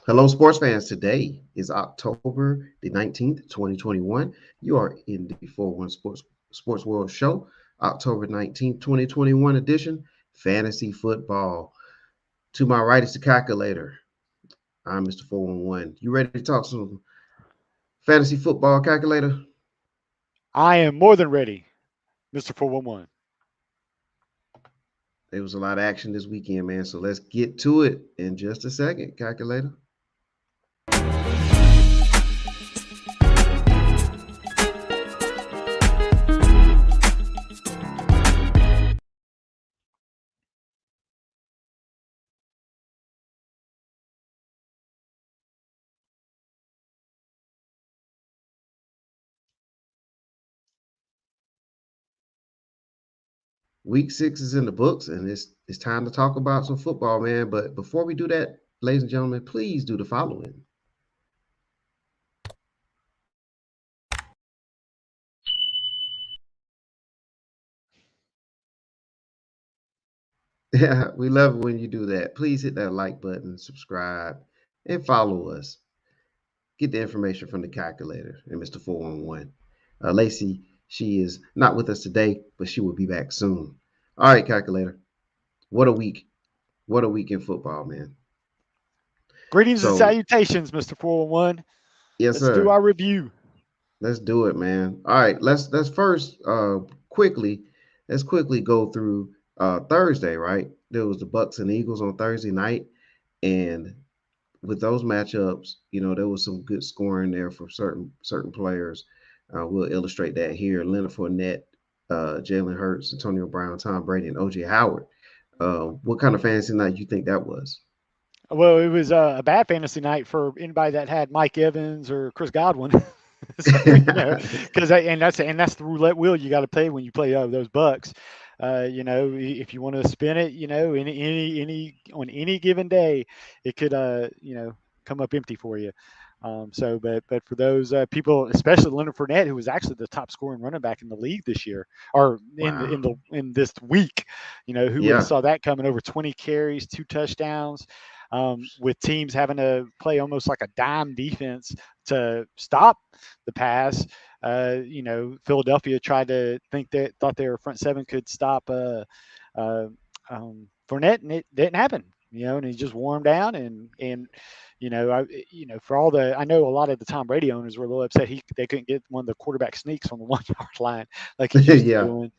Hello, sports fans. Today is October the 19th, 2021. You are in the 401 Sports World Show, October 19th, 2021 edition, Fantasy Football. To my right is the calculator. I'm Mr. 411. You ready to talk some fantasy football, calculator? I am more than ready, Mr. 411. There was a lot of action this weekend, man. So let's get to it in just a second, calculator. Week 6 is in the books, and it's time to talk about some football, man. But before we do that, ladies and gentlemen, please do the following. Yeah, we love it when you do that. Please hit that like button, subscribe, and follow us. Get the information from the calculator and Mr. 411. Lacey, she is not with us today, but she will be back soon. All right, calculator. What a week. What a week in football, man. Greetings and So, salutations, Mr. 411. yes, Let's do sir. our review. Let's do it, man. All right, let's first quickly let's quickly go through Thursday, right? There was the Bucks and Eagles on Thursday night, and with those matchups, there was some good scoring there for certain players. We'll illustrate that here. Leonard Fournette, Jalen Hurts, Antonio Brown, Tom Brady, and OJ Howard. What kind of fantasy night you think that was? Well, it was a bad fantasy night for anybody that had Mike Evans or Chris Godwin. So because and that's the roulette wheel you got to play when you play those Bucks. If you want to spin it, any on any given day, it could come up empty for you. But for those people, especially Leonard Fournette, who was actually the top scoring running back in the league this year, or Wow. in this week, who would have Yeah. saw that coming? Over 20 carries, 2 touchdowns, with teams having to play almost like a dime defense to stop the pass. Philadelphia tried to thought their front seven could stop uh, Fournette, and it didn't happen. And he just wore him down, and for all the, I know a lot of the Tom Brady owners were a little upset they couldn't get one of the quarterback sneaks on the 1 yard line like he's used to Yeah. doing.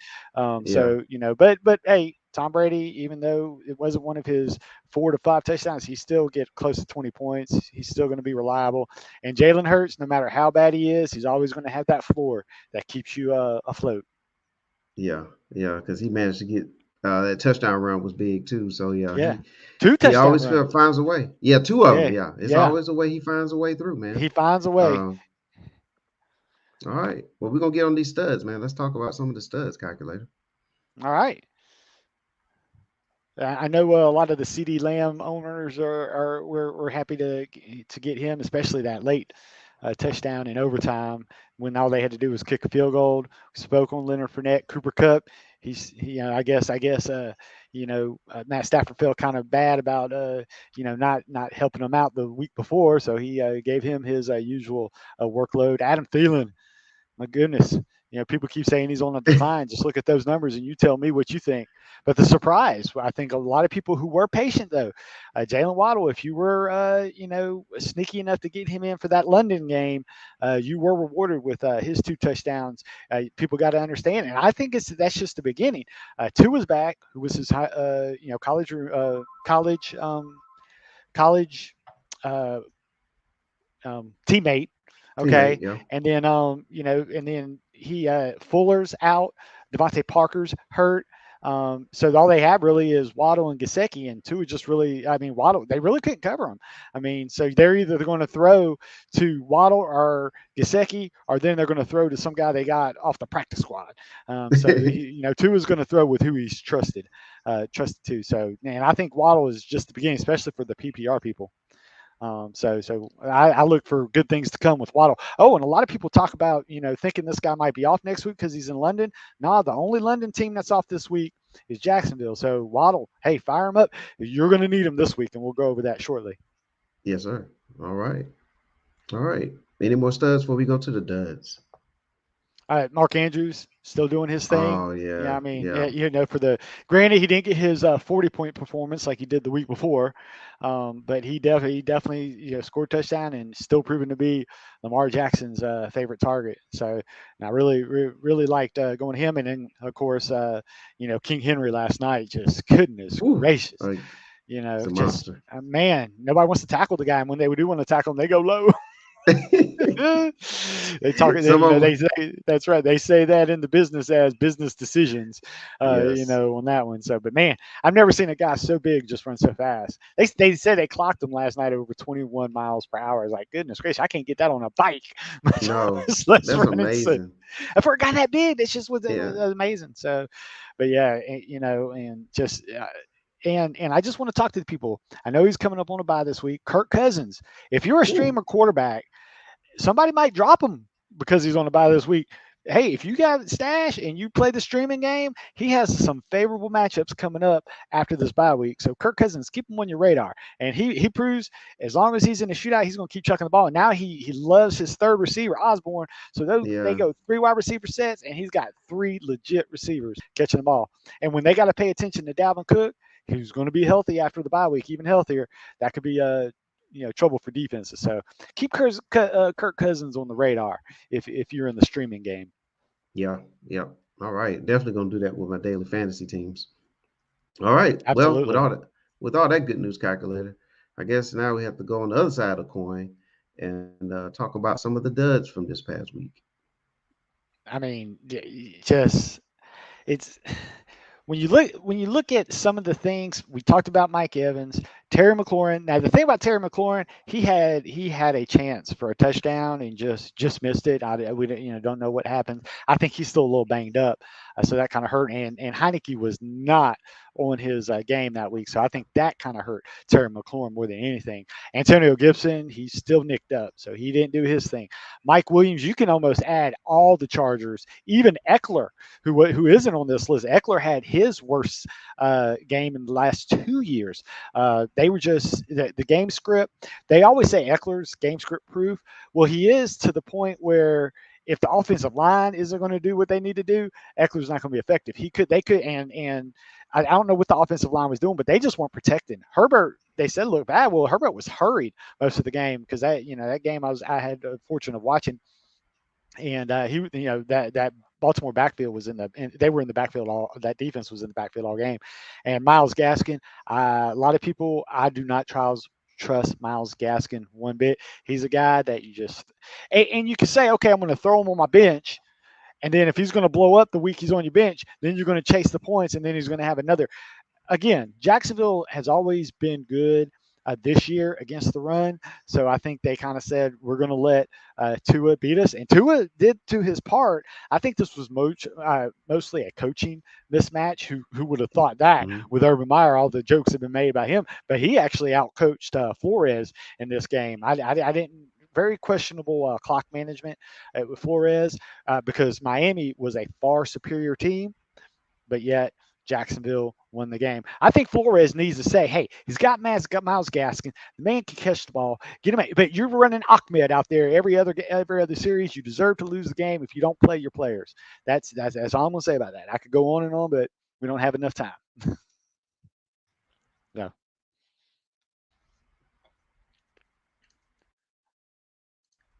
Yeah. But hey, Tom Brady, even though it wasn't one of his 4 to 5 touchdowns, he still get close to 20 points. He's still going to be reliable. And Jalen Hurts, no matter how bad he is, he's always going to have that floor that keeps you afloat. Yeah. Yeah. Because he managed to get that touchdown run was big too. So yeah, Yeah, he two he touchdown always runs. finds a way. Yeah, two of them. Yeah, Yeah, it's yeah, always a way he finds a way through, man. he finds a way. Um, all right. Well, we're gonna get on these studs, man. Let's talk about some of the studs, calculator. All right. I know a lot of the CD Lamb owners we're happy to get him, especially that late touchdown in overtime when all they had to do was kick a field goal. We spoke on Leonard Fournette, Cooper Cup. Matt Stafford felt kind of bad about not helping him out the week before, so he gave him his usual workload. Adam Thielen, my goodness. People keep saying he's on a decline. Just look at those numbers and you tell me what you think. But the surprise, I think a lot of people who were patient, though, Jalen Waddle, if you were, sneaky enough to get him in for that London game, you were rewarded with his 2 touchdowns. People got to understand. And I think that's just the beginning. Tua's back, who was his, college uh, teammate. Okay. Teammate, yeah. And then he Fuller's out, Devontae Parker's hurt. So all they have really is Waddle and Gasecki, and Tua just really, I mean, Waddle, they really couldn't cover him. I mean, so they're either going to throw to Waddle or Gasecki, or then they're going to throw to some guy they got off the practice squad. Tua's going to throw with who he's trusted to. So, man, I think Waddle is just the beginning, especially for the PPR people. I look for good things to come with Waddle. Oh, and a lot of people talk about, thinking this guy might be off next week because he's in London. Nah, the only London team that's off this week is Jacksonville. So Waddle, hey, fire him up. You're going to need him this week, and we'll go over that shortly. Yes, sir. All right. All right. Any more studs before we go to the duds? Mark Andrews still doing his thing. Oh Yeah, yeah, I mean, yeah, for the granted, he didn't get his 40-point performance like he did the week before, but he definitely scored a touchdown and still proven to be Lamar Jackson's favorite target. So and I really liked going him, and then of course King Henry last night. Just goodness Ooh, gracious, it's a just monster. man, nobody wants to tackle the guy, and when they do want to tackle him, they go low. They talk, Some of they them, say that's right. They say that in the business as business decisions, yes. on that one. So, but man, I've never seen a guy so big just run so fast. They said they clocked him last night over 21 miles per hour. I was like, goodness gracious, I can't get that on a bike. No, Let's that's run and see. amazing. And for a guy that big, it Yeah. was amazing. So, but yeah, and just. And I just want to talk to the people. I know he's coming up on a bye this week. Kirk Cousins. If you're a Ooh, streamer quarterback, somebody might drop him because he's on the bye this week. Hey, if you got stash and you play the streaming game, he has some favorable matchups coming up after this bye week. So Kirk Cousins, keep him on your radar. And he proves as long as he's in the shootout, he's going to keep chucking the ball. And now he loves his third receiver, Osborne. So they yeah, go 3 wide receiver sets, and he's got 3 legit receivers catching the ball. And when they got to pay attention to Dalvin Cook, who's going to be healthy after the bye week, even healthier, that could be trouble for defenses. So keep Kirk Cousins on the radar if you're in the streaming game. yeah, yeah. All right, definitely gonna do that with my daily fantasy teams. All right. Well, Absolutely. with all that good news calculator, I guess now we have to go on the other side of the coin and talk about some of the duds from this past week. I mean, just it's when you look at some of the things we talked about, Mike Evans, Terry McLaurin. Now the thing about Terry McLaurin, he had a chance for a touchdown and just missed it. We don't know what happened. I think he's still a little banged up, so that kind of hurt. And Heineke was not on his game that week, so I think that kind of hurt Terry McLaurin more than anything. Antonio Gibson, he's still nicked up, so he didn't do his thing. Mike Williams, you can almost add all the Chargers, even Eckler, who isn't on this list. Eckler had his worst game in the last 2 years. They were just the game script. They always say Eckler's game script proof. Well, he is to the point where if the offensive line isn't going to do what they need to do, Eckler's not going to be effective. They could, and I don't know what the offensive line was doing, but they just weren't protecting Herbert. They said look bad. Well, Herbert was hurried most of the game because that game I had the fortune of watching, and he that Baltimore backfield was they were in the backfield all that defense was in the backfield all game, and Miles Gaskin. A lot of people I do not trust Miles Gaskin one bit. He's a guy that and you can say okay, I'm going to throw him on my bench. And then if he's going to blow up the week he's on your bench, then you're going to chase the points, and then he's going to have another again, Jacksonville has always been good this year against the run. So I think they kind of said, we're going to let Tua beat us. And Tua did to his part. I think this was mostly a coaching mismatch. Who would have thought that Mhm. with Urban Meyer? All the jokes have been made about him. But he actually outcoached Flores in this game. I didn't. Very questionable clock management with Flores because Miami was a far superior team, but yet Jacksonville won the game. I think Flores needs to say, hey, he's got Miles Gaskin. The man can catch the ball. Get him. But you're running Ahmed out there every other series. You deserve to lose the game if you don't play your players. That's all I'm gonna say about that. I could go on and on, but we don't have enough time. No.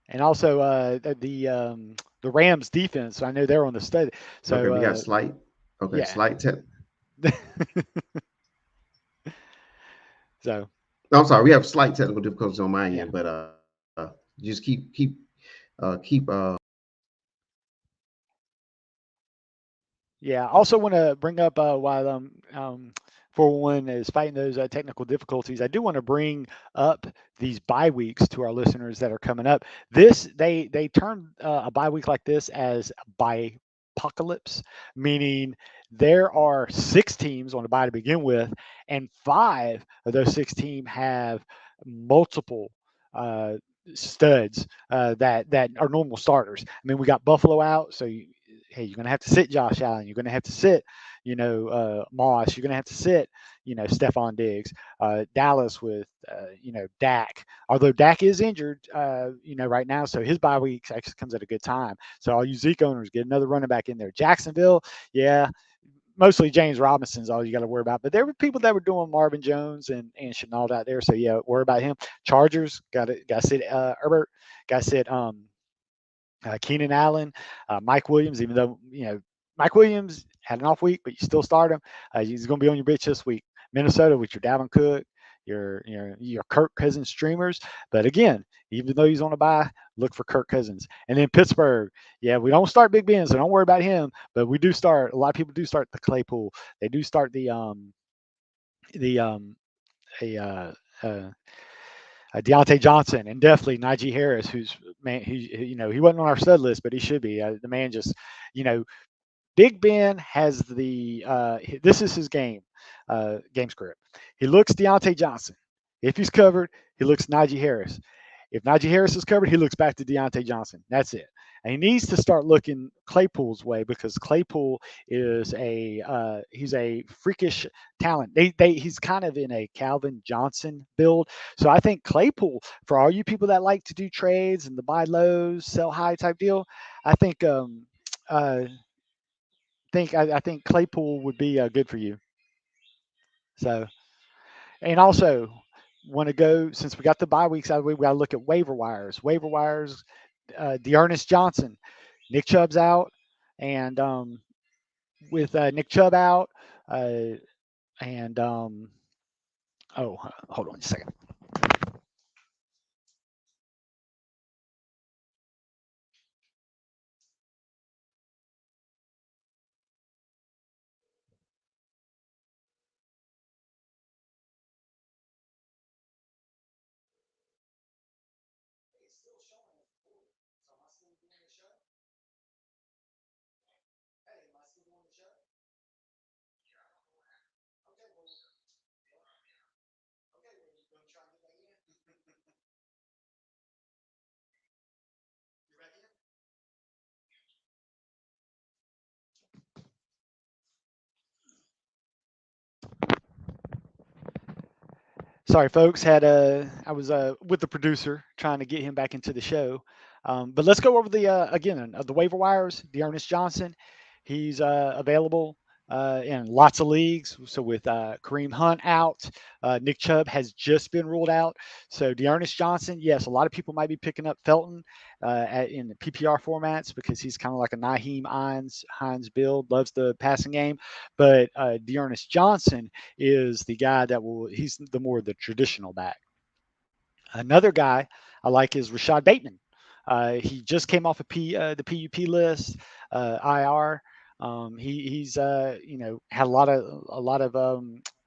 And also the Rams defense. I know they're on the study. Okay, So we got slight. Okay, yeah. slight. So No, I'm sorry. We have slight technical difficulties on my yeah. end, but just keep Yeah. I also want to bring up while 401 is fighting those technical difficulties. I do want to bring up these bye weeks to our listeners that are coming up. They term a bye week like this as bye apocalypse, meaning there are 6 teams on the bye to begin with, and 5 of those 6 teams have multiple. Studs that are normal starters. I mean, we got Buffalo out, so hey, you're going to have to sit Josh Allen. You're going to have to sit, Moss. You're going to have to sit, Stephon Diggs. Dallas with, Dak. Although Dak is injured, right now, so his bye week actually comes at a good time. So all you Zeke owners get another running back in there. Jacksonville, yeah, mostly James Robinson's all you got to worry about. But there were people that were doing Marvin Jones and Chenault out there. So yeah, worry about him. Chargers got to sit Herbert, got to sit Keenan Allen, Mike Williams. Even though Mike Williams had an off week, but you still start him. He's going to be on your bench this week. Minnesota with your Dalvin Cook, your Kirk Cousins streamers. But again, even though he's on a bye, look for Kirk Cousins. And then Pittsburgh, yeah, we don't start Big Ben, so don't worry about him. But we do start. A lot of people do start the Claypool. They do start the a Deontay Johnson, and definitely Najee Harris, who's man, he wasn't on our stud list, but he should be. The man just, you know, Big Ben has this is his game script. He looks Deontay Johnson. If he's covered, he looks Najee Harris. If Najee Harris is covered, he looks back to Deontay Johnson. That's it. And he needs to start looking Claypool's way because Claypool is he's a freakish talent. He's kind of in a Calvin Johnson build. So I think Claypool, for all you people that like to do trades and the buy lows, sell high type deal, I think Claypool would be good for you. So, and also want to go since we got the bye weeks out of the way, we got to look at waiver wires. Waiver wires, Dearness Johnson, Nick Chubb's out, and with Nick Chubb out, and hold on just a second. Sorry, folks. I was with the producer trying to get him back into the show. But let's go over the waiver wires. Dearness Johnson, he's available in lots of leagues. So with Kareem Hunt out, Nick Chubb has just been ruled out. So Dearness Johnson, yes, a lot of people might be picking up Felton in the PPR formats because he's kind of like a Naheem Hines build, loves the passing game. But Dearness Johnson is the guy he's the more the traditional back. Another guy I like is Rashad Bateman. He just came off the PUP list, IR. He's had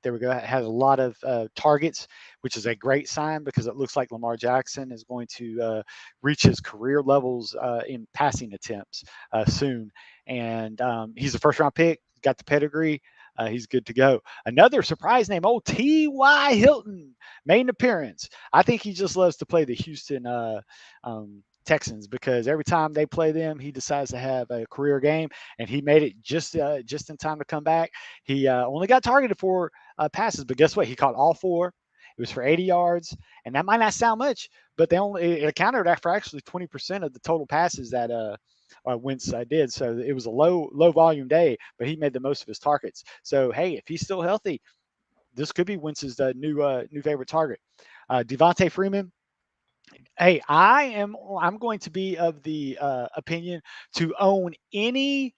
there we go, had a lot of targets, which is a great sign because it looks like Lamar Jackson is going to reach his career levels in passing attempts soon. And he's a first round pick, got the pedigree. He's good to go. Another surprise name, old T.Y. Hilton, made an appearance. I think he just loves to play the Houston Texans because every time they play them, he decides to have a career game, and he made it just in time to come back. He only got targeted for passes, but guess what? He caught all four. It was for 80 yards, and that might not sound much, but it accounted for actually 20% of the total passes that Wentz did. So it was a low volume day, but he made the most of his targets. So hey, if he's still healthy, this could be Wentz's new favorite target. Devante Freeman. Hey, I'm going to be of the opinion to own any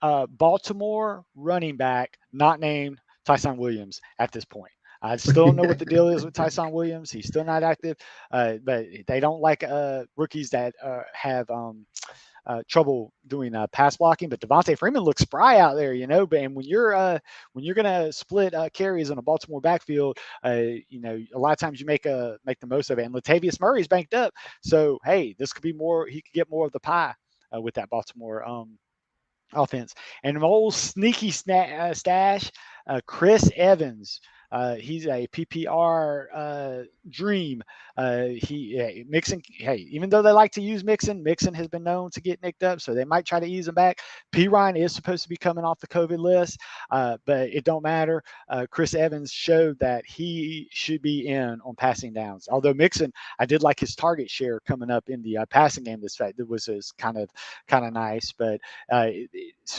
Baltimore running back not named Tyson Williams at this point. I still don't know what the deal is with Tyson Williams. He's still not active, but they don't like rookies that have trouble doing pass blocking. But Devontae Freeman looks spry out there, And when you're gonna split carries on a Baltimore backfield, a lot of times you make the most of it. And Latavius Murray's banked up, so hey, this could be more. He could get more of the pie with that Baltimore offense. And an old sneaky stash, Chris Evans. He's a PPR dream. Mixon. Hey, even though they like to use Mixon, Mixon has been known to get nicked up, so they might try to ease him back. P. Ryan is supposed to be coming off the COVID list, but it don't matter. Chris Evans showed that he should be in on passing downs. Although Mixon, I did like his target share coming up in the passing game. This fact that was kind of nice, but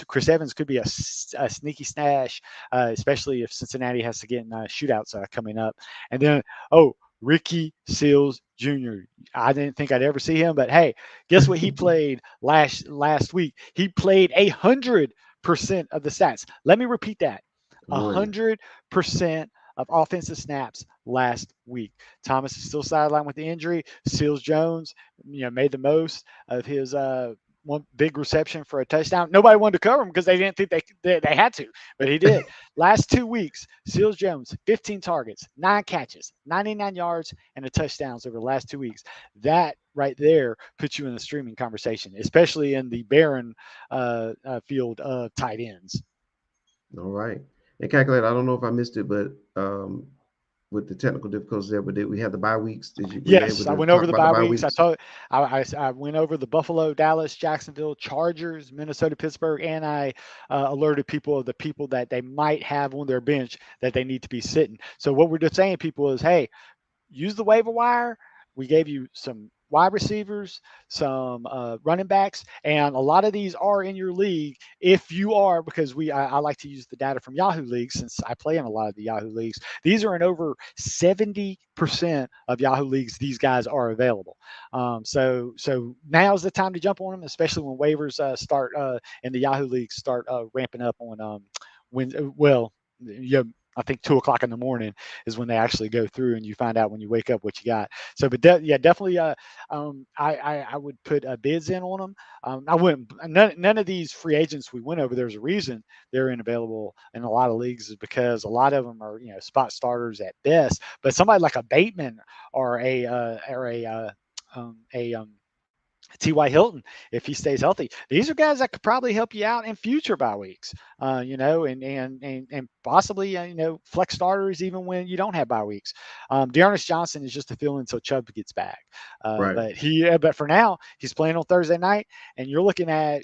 Chris Evans could be a sneaky stash, especially if Cincinnati has to get in shootouts coming up. And then, Ricky Seals Jr. I didn't think I'd ever see him, but hey, guess what he played last week? He played 100% of the stats. Let me repeat that: 100% of offensive snaps last week. Thomas is still sidelined with the injury. Seals Jones, made the most of his one big reception for a touchdown. Nobody wanted to cover him because they didn't think they had to, but he did. Last 2 weeks, Seals Jones, 15 targets, 9 catches, 99 yards, and a touchdowns over the last 2 weeks. That right there puts you in the streaming conversation, especially in the barren field of tight ends. All right. And calculate, I don't know if I missed it, but with the technical difficulties there, but did we have the bye weeks? Were you able Yes, I to went talk over the about the bye bye weeks. weeks? I went over the Buffalo, Dallas, Jacksonville, Chargers, Minnesota, Pittsburgh, and I alerted people of the people that they might have on their bench that they need to be sitting. So what we're just saying, people, is hey, use the waiver wire. We gave you some wide receivers, some running backs, and a lot of these are in your league. If you are, because I like to use the data from Yahoo leagues since I play in a lot of the Yahoo leagues. These are in over 70% of Yahoo leagues. These guys are available. So now's the time to jump on them, especially when waivers start and the Yahoo leagues start ramping up on when well. Yeah, I think 2 o'clock in the morning is when they actually go through and you find out when you wake up what you got. So, but definitely, I would put bids in on them. I wouldn't. None of these free agents we went over. There's a reason they're unavailable in a lot of leagues is because a lot of them are spot starters at best. But somebody like a Bateman or a T.Y. Hilton, if he stays healthy, these are guys that could probably help you out in future bye weeks, and possibly, flex starters even when you don't have bye weeks. Dearness Johnson is just a fill until Chubb gets back. Right. But for now, he's playing on Thursday night, and you're looking at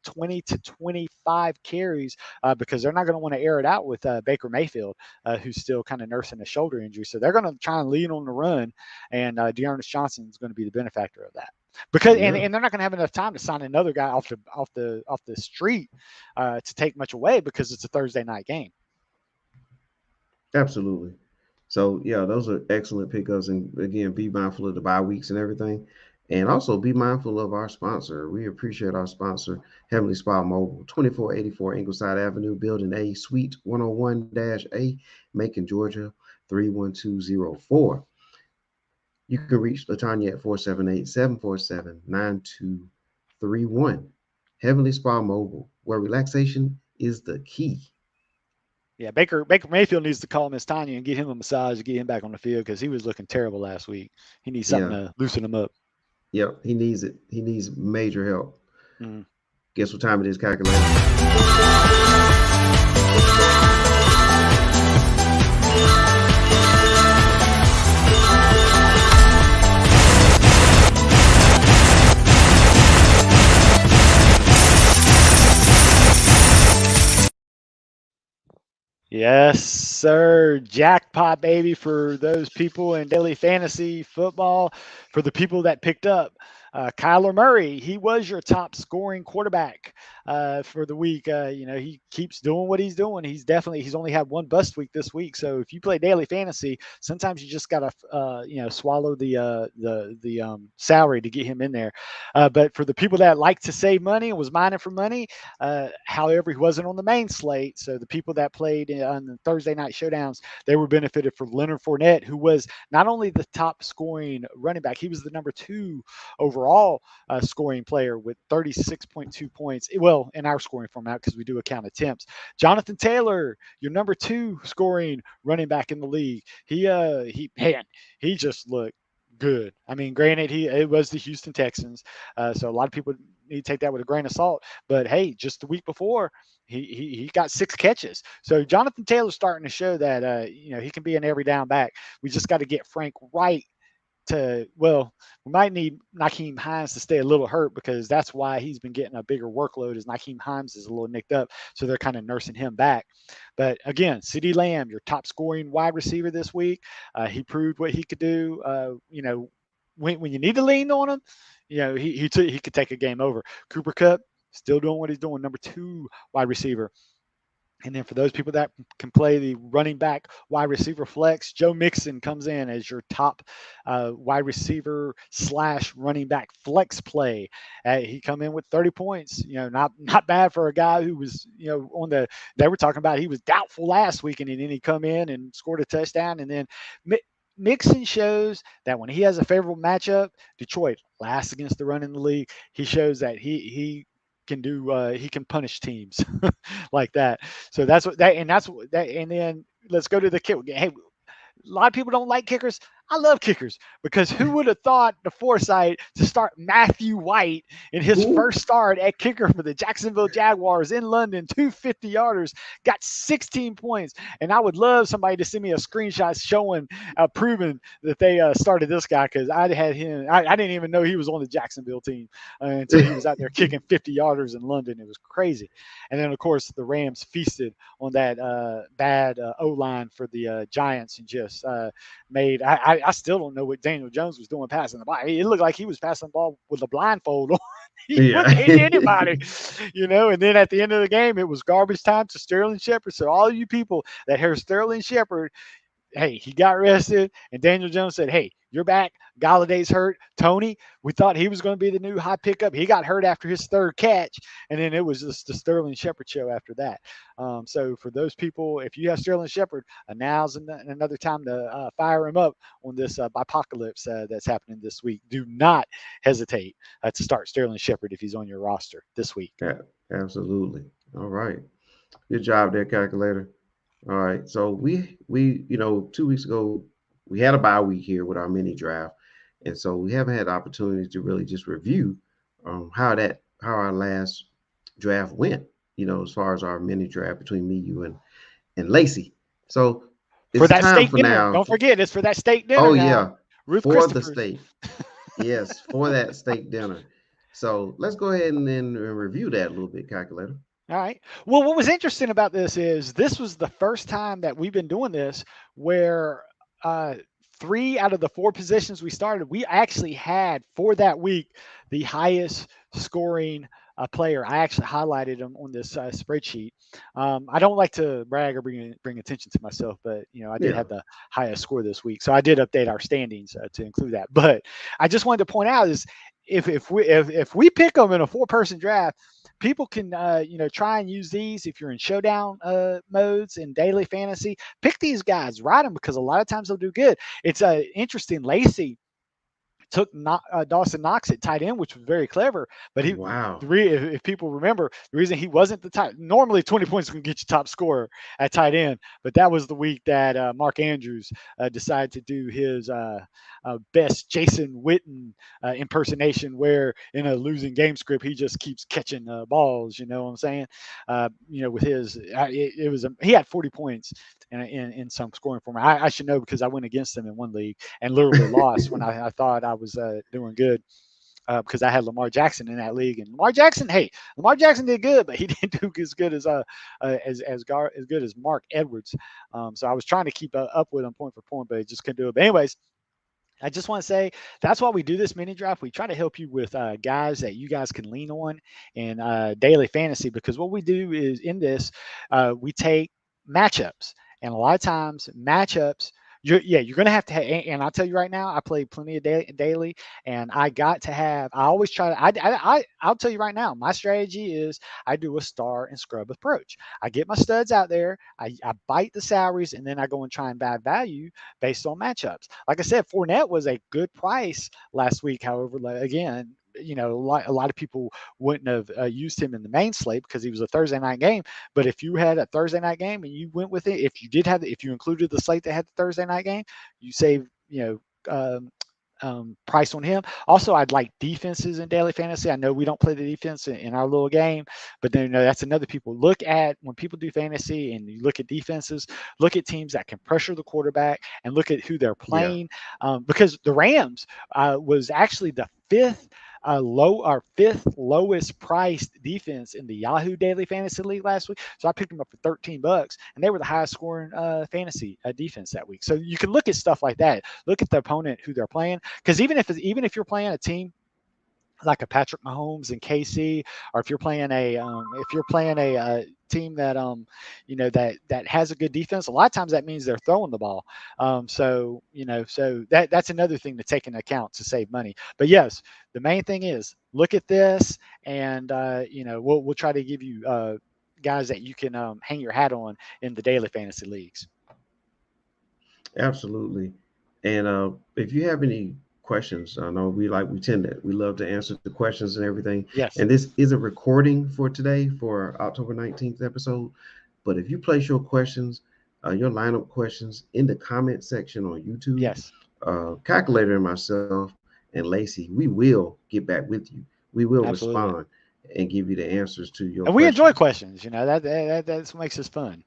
20 to 25 carries because they're not going to want to air it out with Baker Mayfield, who's still kind of nursing a shoulder injury. So they're going to try and lean on the run, and Dearness Johnson is going to be the benefactor of that. Because Yeah. and they're not going to have enough time to sign another guy off the street to take much away because it's a Thursday night game. Absolutely. So yeah, those are excellent pickups. And again, be mindful of the bye weeks and everything. And also be mindful of our sponsor. We appreciate our sponsor, Heavenly Spa Mobile, 2484 Ingleside Avenue, Building A, Suite 101-A, Macon, Georgia, 31204. You can reach Latanya at 478-747-9231. Heavenly Spa Mobile, where relaxation is the key. Yeah, Baker Mayfield needs to call Miss Tanya and get him a massage to get him back on the field because he was looking terrible last week. He needs something Yeah. to loosen him up. Yep. He needs it. He needs major help. Mm. Guess what time it is, calculator? Yes, sir. Jackpot, baby, for those people in daily fantasy football. For the people that picked up Kyler Murray, he was your top scoring quarterback for the week. He keeps doing what he's doing. He's only had one bust week this week. So if you play daily fantasy, sometimes you just gotta swallow the salary to get him in there. But for the people that like to save money and was mining for money, however, he wasn't on the main slate. So the people that played on the Thursday night showdowns, they were benefited from Leonard Fournette, who was not only the top scoring running back, he was the number 2 overall scoring player with 36.2 points. Well, in our scoring format, because we do a count attempts. Jonathan Taylor, your number 2 scoring running back in the league. He just looked good. I mean, granted, it was the Houston Texans, so a lot of people need to take that with a grain of salt. But hey, just the week before, He got 6 catches. So Jonathan Taylor's starting to show that he can be an every down back. We just got to get Frank right we might need Nakeem Hines to stay a little hurt because that's why he's been getting a bigger workload as Nakeem Hines is a little nicked up. So they're kind of nursing him back. But again, CeeDee Lamb, your top scoring wide receiver this week, he proved what he could do. When you need to lean on him, he could take a game over. Cooper Kupp still doing what he's doing, number 2 wide receiver. And then for those people that can play the running back wide receiver flex, Joe Mixon comes in as your top wide receiver / running back flex play. He come in with 30 points. Not bad for a guy who was they were talking about he was doubtful last week, and then he come in and scored a touchdown. And then Mixon shows that when he has a favorable matchup, Detroit last against the run in the league. He shows that he can punish teams like that. So that's what that and then let's go to the kick. Hey, a lot of people don't like kickers. I love kickers because who would have thought the foresight to start Matthew White in his first start at kicker for the Jacksonville Jaguars in London, 250-yarders, got 16 points. And I would love somebody to send me a screenshot showing, proving that they started this guy because I had him. I didn't even know he was on the Jacksonville team until he was out there kicking 50-yarders in London. It was crazy. And then, of course, the Rams feasted on that bad O-line for the Giants and just made – I still don't know what Daniel Jones was doing passing the ball. It looked like he was passing the ball with a blindfold on. He wouldn't hit anybody, And then at the end of the game, it was garbage time to Sterling Shepard. So all you people that heard Sterling Shepard, hey, he got rested, and Daniel Jones said, hey, you're back. Galladay's hurt. Tony, we thought he was going to be the new high pickup. He got hurt after his 3rd catch, and then it was just the Sterling Shepard show after that. So for those people, if you have Sterling Shepard, now's another time to fire him up on this apocalypse that's happening this week. Do not hesitate to start Sterling Shepard if he's on your roster this week. Yeah, absolutely. All right. Good job there, calculator. All right. So we 2 weeks ago, we had a bye week here with our mini draft. And so we haven't had the opportunity to really just review how our last draft went, as far as our mini draft between me, you, and Lacey. So it's for that time steak for dinner. now. Don't forget, it's for that steak dinner. Oh, yeah. Ruth for the steak. Yes, for that steak dinner. So let's go ahead and then review that a little bit, calculator. All right. Well, what was interesting about this is this was the first time that we've been doing this where 3 out of the 4 positions we started, we actually had for that week the highest scoring player. I actually highlighted him on this spreadsheet. I don't like to brag or bring attention to myself, but I did have the highest score this week, so I did update our standings to include that. But I just wanted to point out is if we pick them in a 4-person draft, people can try and use these if you're in showdown modes in daily fantasy. Pick these guys, ride them because a lot of times they'll do good. It's interesting. Lacey took Dawson Knox at tight end, which was very clever. But if people remember, the reason he wasn't the top, normally 20 points can get you top scorer at tight end, but that was the week that Mark Andrews decided to do his best Jason Witten impersonation, where in a losing game script he just keeps catching balls. You know what I'm saying? With his, he had 40 points in some scoring format. I should know because I went against him in one league and literally lost when I thought I was doing good because I had Lamar Jackson in that league. And Lamar Jackson did good, but he didn't do as good as good as Mark Edwards. So I was trying to keep up with him point for point, but I just couldn't do it. But anyways, I just want to say that's why we do this mini draft. We try to help you with guys that you guys can lean on in daily fantasy, because what we do is in this, we take matchups. And a lot of times matchups, you're going to have, and I'll tell you right now, I play plenty of daily, and I always try to, I'll tell you right now, my strategy is I do a star and scrub approach. I get my studs out there, I bite the salaries, and then I go and try and buy value based on matchups. Like I said, Fournette was a good price last week. However, again, a lot of people wouldn't have used him in the main slate because he was a Thursday night game. But if you had a Thursday night game and you went with it, if you included the slate that had the Thursday night game, you saved, price on him. Also, I'd like defenses in daily fantasy. I know we don't play the defense in our little game, but then that's another people look at when people do fantasy and you look at defenses, look at teams that can pressure the quarterback and look at who they're Yeah. playing. Because the Rams was actually the fifth lowest priced defense in the Yahoo Daily Fantasy League last week. So I picked them up for $13, and they were the highest scoring fantasy defense that week. So you can look at stuff like that. Look at the opponent who they're playing, because even if you're playing a team like a Patrick Mahomes and KC, or if you're playing a team that that has a good defense, a lot of times that means they're throwing the ball. So that's another thing to take into account to save money. But yes, the main thing is look at this, and we'll try to give you guys that you can hang your hat on in the daily fantasy leagues. Absolutely. And if you have any questions, I know we love to answer the questions and everything. Yes, And this is a recording for today for October 19th episode. But if you place your questions, your lineup questions in the comment section on YouTube, yes, Calculator and myself and Lacey, we will get back with you. We will absolutely. respond and give you the answers to your And we enjoy questions. questions. That's what makes us fun.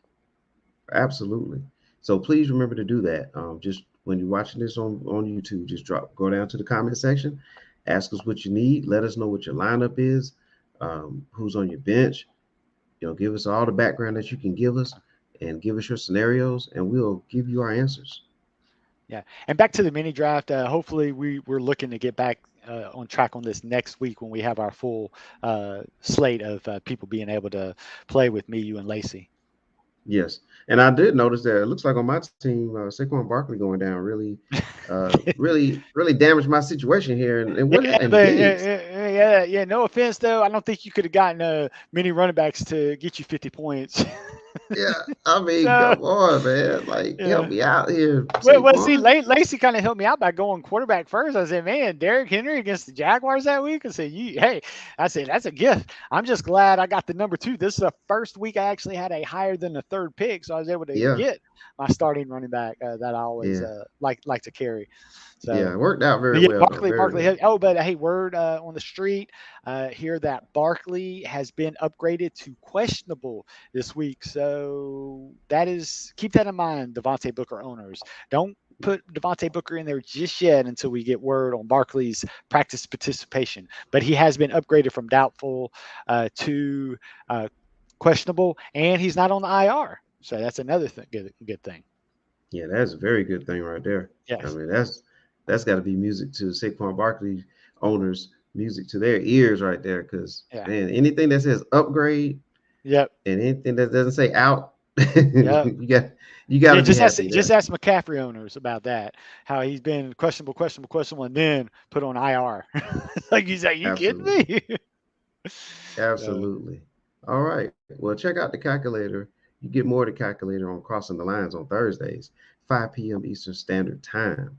Absolutely. So please remember to do that. Just when you're watching this on YouTube, just go down to the comment section, ask us what you need, let us know what your lineup is, who's on your bench. Give us all the background that you can give us, and give us your scenarios, and we'll give you our answers. Yeah, and back to the mini draft. Hopefully, we're looking to get back on track on this next week when we have our full slate of people being able to play with me, you, and Lacey. Yes, and I did notice that it looks like on my team, Saquon Barkley going down really damaged my situation here, and what Yeah, happened, but Diggs? yeah. No offense, though. I don't think you could have gotten many running backs to get you 50 points. Yeah, I mean, So come on, man, like help yeah. me out here, Well, see, Saquon. Lacey kind of helped me out by going quarterback first. I said, man, Derrick Henry against the Jaguars that week. I said, hey, I said, that's a gift. I'm just glad I got the number two. This is the first week I actually had a higher than the third pick. So I was able to Yeah, get my starting running back that I always yeah, like to carry. yeah. So, It worked out very but yeah, well, though, very Barkley. well. Oh, but hey, word on the street here that Barkley has been upgraded to questionable this week. So keep that in mind, Devontae Booker owners. Don't put Devontae Booker in there just yet until we get word on Barkley's practice participation. But he has been upgraded from doubtful to questionable, and he's not on the IR. So that's another good thing. Yeah, that's a very good thing right there. I Yes. mean, that's got to be music to Saquon Barkley owners, music to their ears right there. Because Yeah. man, anything that says upgrade Yep. and anything that doesn't say out, Yep. you got Yeah, to be happy just there. ask McCaffrey owners about that. How he's been questionable, and then put on IR. Like you say, you kidding Absolutely, me? So absolutely. All right. Well, check out the calculator. You get more of the calculator on Crossing the Lines on Thursdays, 5 p.m. Eastern Standard Time.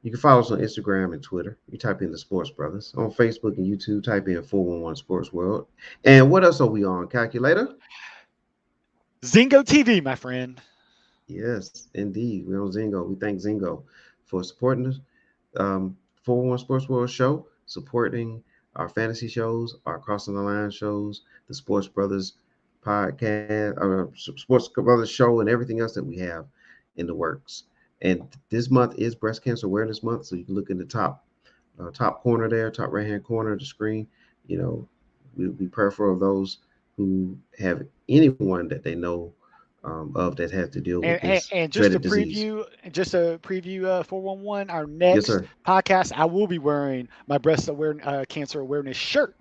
You can follow us on Instagram and Twitter. You type in the Sports Brothers. On Facebook and YouTube, type in 411 Sports World. And what else are we on, Calculator? Zingo TV, my friend. Yes, indeed. We're on Zingo. We thank Zingo for supporting us. 411 Sports World show, supporting our fantasy shows, our Crossing the Line shows, the Sports Brothers podcast, Sports Brothers show, and everything else that we have in the works. And this month is Breast Cancer Awareness Month, so you can look in the top corner there, top right hand corner of the screen. You know, we'll be prayerful of those who have anyone that they know of that has to deal with this And dreaded disease. just a preview 411, our Yes, next sir. podcast, I will be wearing my cancer awareness shirt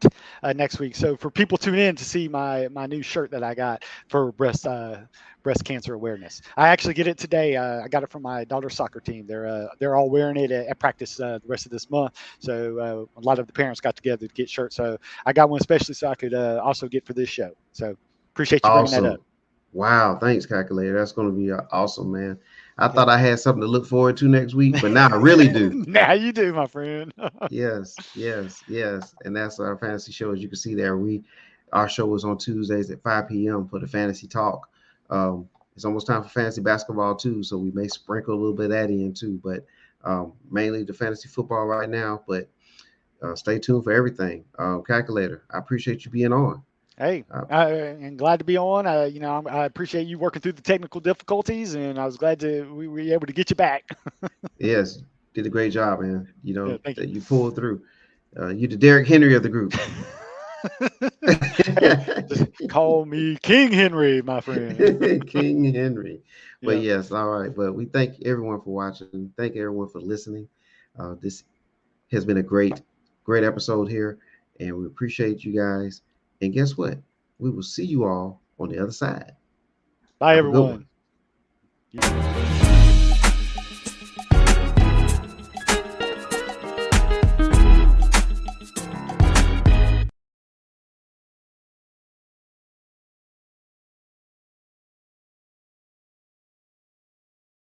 next week. So for people tune in to see my new shirt that I got for breast cancer awareness, I actually get it today. I got it from my daughter's soccer team. They're all wearing it at practice the rest of this month. So a lot of the parents got together to get shirts. So I got one especially so I could also get for this show. So appreciate you bringing that up. Awesome. Wow. Thanks, calculator. That's going to be awesome, man. I Yep. thought I had something to look forward to next week, but now I really do. Now you do, my friend. Yes, yes, yes. And that's our fantasy show. As you can see there, our show is on Tuesdays at 5 p.m. for the fantasy talk. It's almost time for fantasy basketball too, so we may sprinkle a little bit of that in too. But mainly the fantasy football right now, but stay tuned for everything. Calculator, I appreciate you being on. Hey, Uh, and glad to be on. I appreciate you working through the technical difficulties, and I was glad we were able to get you back. yes, did a great job, man. You Yeah, know thank you. that you pulled through. You the Derrick Henry of the group. Hey, just call me King Henry, my friend. King Henry. But Yeah. yes, all right. But we thank everyone for watching. Thank everyone for listening. This has been a great episode here, and we appreciate you guys. And guess what? We will see you all on the other side. Bye, Have a good one. everyone. You too.